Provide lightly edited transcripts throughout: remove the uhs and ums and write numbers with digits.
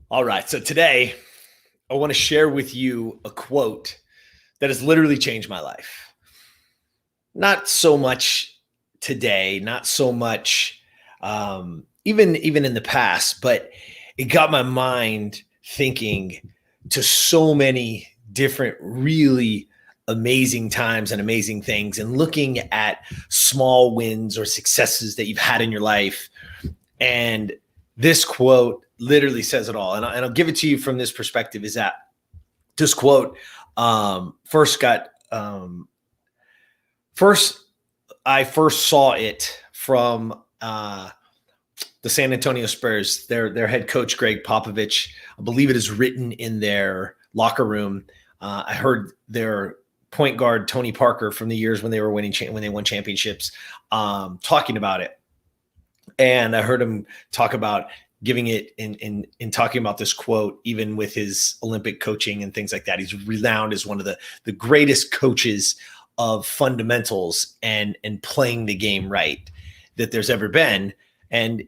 All right. So today I want to share with you a quote that has literally changed my life. Not so much today, not so much even in the past, but it got my mind thinking to so many different really amazing times and amazing things and looking at small wins or successes that you've had in your life. And this quote literally says it all. And I'll give it to you from this perspective is that this quote first got first I first saw it from the San Antonio Spurs, their head coach Greg Popovich. I believe it is written in their locker room. I heard their point guard Tony Parker from the years when they were winning when they won championships talking about it, and I heard him talk about giving it in talking about this quote, even with his Olympic coaching and things like that. He's renowned as one of the greatest coaches of fundamentals and playing the game right that there's ever been. And,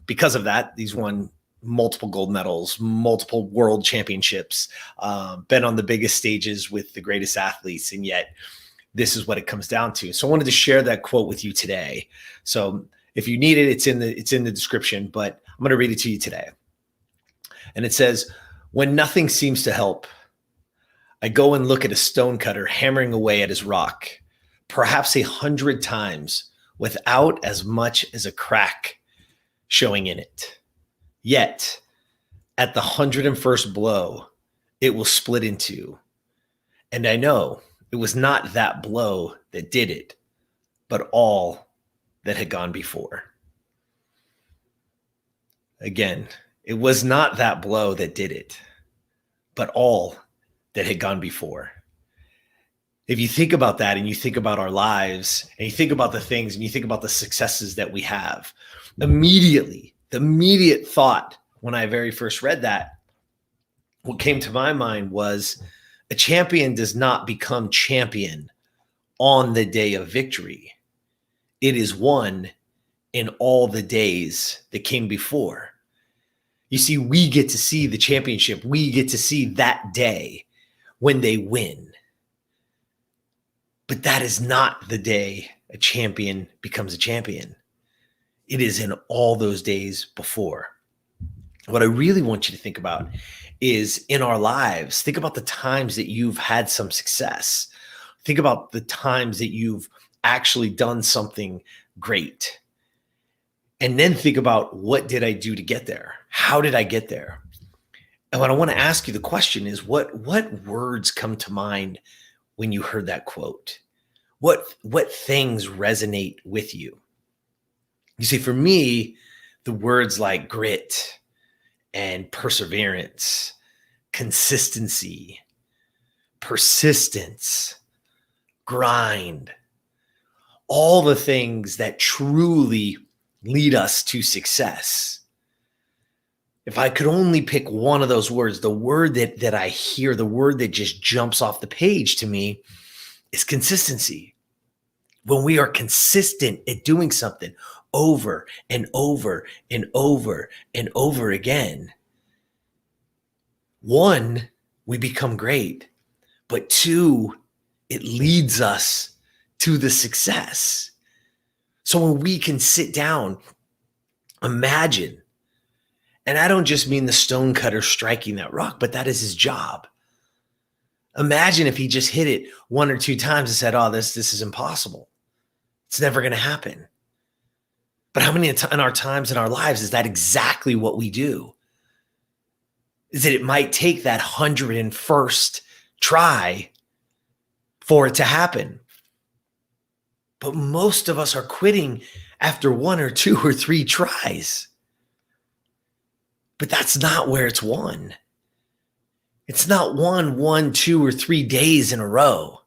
because of that, he's won multiple gold medals, multiple world championships, been on the biggest stages with the greatest athletes. And yet this is what it comes down to. So I wanted to share that quote with you today. So if you need it, it's in the description, but I'm going to read it to you today. And it says, "When nothing seems to help, I go and look at a stonecutter hammering away at his rock, perhaps 100 times without as much as a crack showing in it. Yet at the 101st blow, it will split in two. And I know it was not that blow that did it, but all that had gone before." Again, it was not that blow that did it, but all that had gone before. If you think about that and you think about our lives and you think about the things and you think about the successes that we have, immediately, the immediate thought when I very first read that, what came to my mind was a champion does not become champion on the day of victory. It is won in all the days that came before. You see, we get to see the championship. We get to see that day when they win. But that is not the day a champion becomes a champion. It is in all those days before. What I really want you to think about is in our lives, think about the times that you've had some success. Think about the times that you've actually done something great. And then think about, what did I do to get there? How did I get there? And what I want to ask you the question is, what words come to mind when you heard that quote? What things resonate with you? You see, for me, the words like grit and perseverance, consistency, persistence, grind, all the things that truly lead us to success. If I could only pick one of those words, the word that I hear, the word that just jumps off the page to me is consistency. When we are consistent at doing something over and over and over and over again, one, we become great, but two, it leads us to the success. So when we can sit down, imagine, and I don't just mean the stonecutter striking that rock, but that is his job. Imagine if he just hit it one or two times and said, "Oh, this is impossible. It's never going to happen." But how many in our times in our lives is that exactly what we do? Is that it might take that 101st try for it to happen. But most of us are quitting after one or two or three tries. But that's not where it's won. It's not won 1, 2, or 3 days in a row.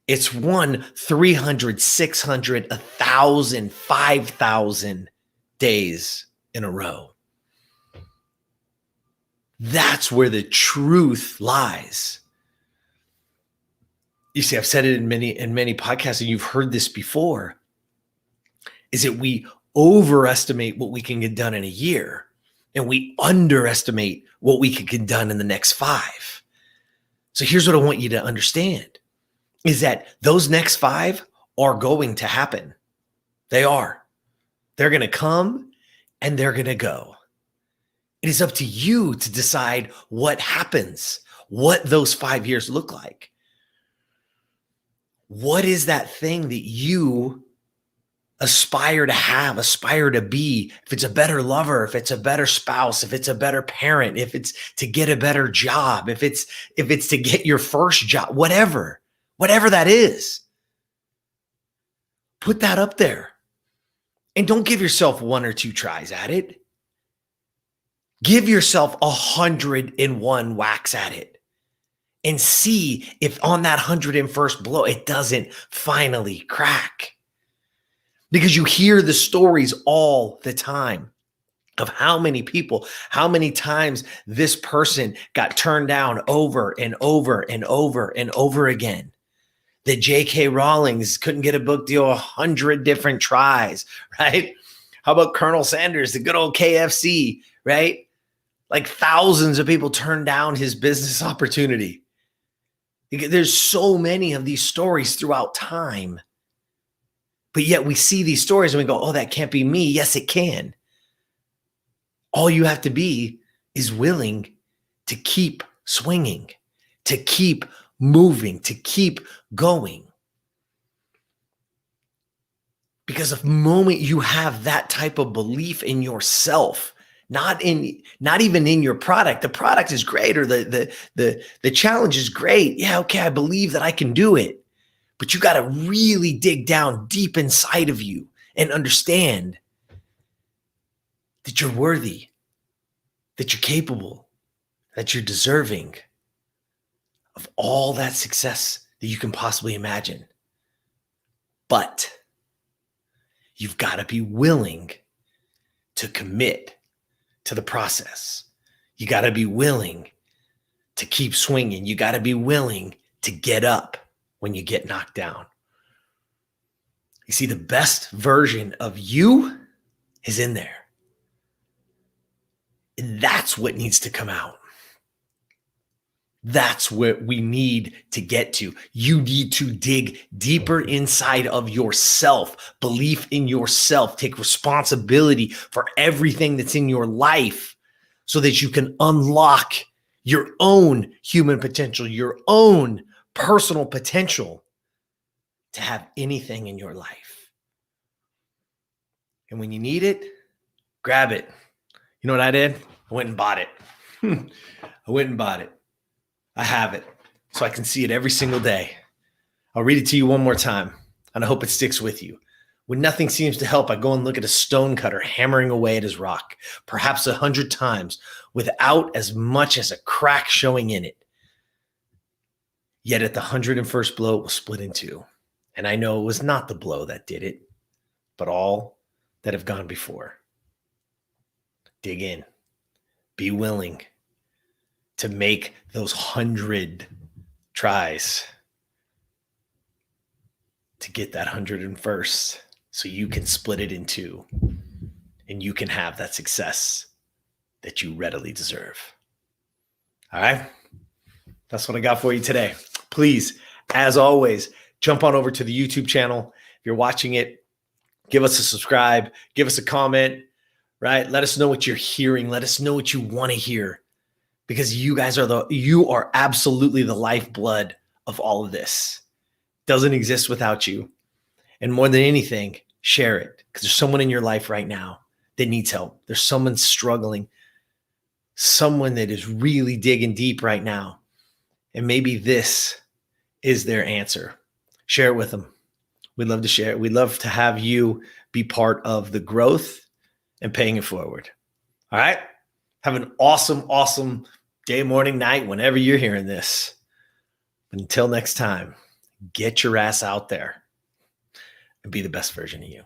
It's won 300, 600, 1,000, 5,000 days in a row. That's where the truth lies. You see, I've said it in many podcasts, and you've heard this before, is that we overestimate what we can get done in a year, and we underestimate what we could get done in the next 5. So here's what I want you to understand is that those next 5 are going to happen. They are. They're going to come and they're going to go. It is up to you to decide what happens, what those 5 years look like. What is that thing that you aspire to have, aspire to be? If it's a better lover, if it's a better spouse, if it's a better parent, if it's to get a better job, if it's to get your first job, whatever that is, put that up there. And don't give yourself 1 or 2 tries at it. Give yourself 101 whacks at it and see if on that 101st blow, it doesn't finally crack. Because you hear the stories all the time of how many people, how many times this person got turned down over and over and over and over again. That J.K. Rowling couldn't get a book deal 100 different tries, right? How about Colonel Sanders, the good old KFC, right? Like thousands of people turned down his business opportunity. There's so many of these stories throughout time. But yet we see these stories and we go, oh, that can't be me. Yes, it can. All you have to be is willing to keep swinging, to keep moving, to keep going. Because the moment you have that type of belief in yourself, not even in your product, the product is great or the challenge is great. Yeah, okay, I believe that I can do it. But you got to really dig down deep inside of you and understand that you're worthy, that you're capable, that you're deserving of all that success that you can possibly imagine. But you've got to be willing to commit to the process. You got to be willing to keep swinging. You got to be willing to get up when you get knocked down. You see, the best version of you is in there. And that's what needs to come out. That's what we need to get to. You need to dig deeper inside of yourself, belief in yourself, take responsibility for everything that's in your life so that you can unlock your own human potential, your own personal potential to have anything in your life. And when you need it, grab it. You know what I did? I went and bought it. I have it so I can see it every single day. I'll read it to you one more time, and I hope it sticks with you. When nothing seems to help, I go and look at a stonecutter hammering away at his rock, perhaps 100 times, without as much as a crack showing in it. Yet at the 101st blow, it was split in two. And I know it was not the blow that did it, but all that have gone before. Dig in. Be willing to make those 100 tries to get that 101st so you can split it in two and you can have that success that you readily deserve. All right? That's what I got for you today. Please, as always, jump on over to the YouTube channel. If you're watching it, give us a subscribe, give us a comment, right? Let us know what you're hearing. Let us know what you want to hear, because you guys you are absolutely the lifeblood of all of this. Doesn't exist without you. And more than anything, share it, because there's someone in your life right now that needs help. There's someone struggling, someone that is really digging deep right now. And maybe this is their answer. Share it with them. We'd love to share it. We'd love to have you be part of the growth and paying it forward. All right? Have an awesome, awesome day, morning, night, whenever you're hearing this. Until next time, get your ass out there and be the best version of you.